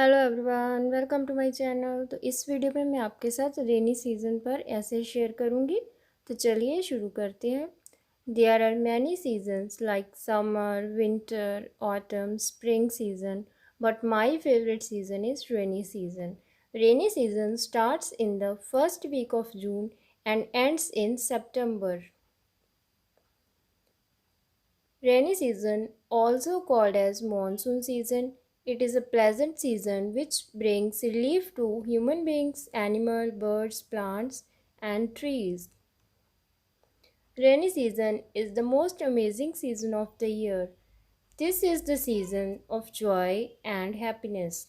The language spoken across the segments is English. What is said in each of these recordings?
Hello everyone, welcome to my channel. तो इस video में मैं आपके साथ रेनी सीज़न पर ऐसे शेयर करूँगी। तो चलिए शुरू करते हैं। There are many seasons like summer, winter, autumn, spring season, but my favourite season is rainy season. Rainy season starts in the first week of June and ends in September. Rainy season, also called as monsoon season, it is a pleasant season which brings relief to human beings, animals, birds, plants, and trees. Rainy season is the most amazing season of the year. This is the season of joy and happiness.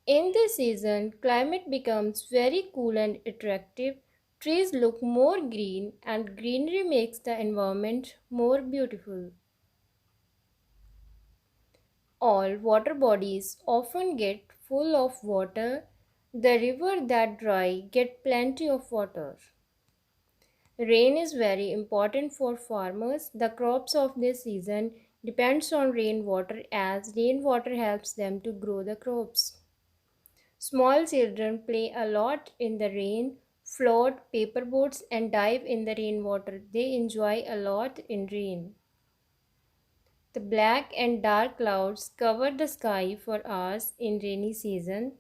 In this season, climate becomes very cool and attractive. Trees look more green and greenery makes the environment more beautiful. All water bodies often get full of water. The river that dry get plenty of water. Rain is very important for farmers. The crops of this season depends on rainwater as rainwater helps them to grow the crops. Small children play a lot in the rain, float paper boats and dive in the rainwater. They enjoy a lot in rain. The black and dark clouds cover the sky for hours in rainy season.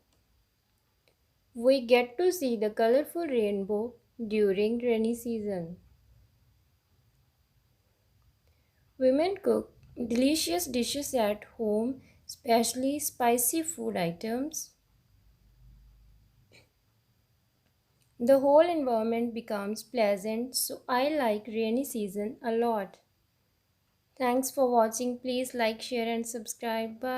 We get to see the colorful rainbow during rainy season. Women cook delicious dishes at home, especially spicy food items. The whole environment becomes pleasant, so I like rainy season a lot. Thanks for watching. Please like, share and subscribe. Bye.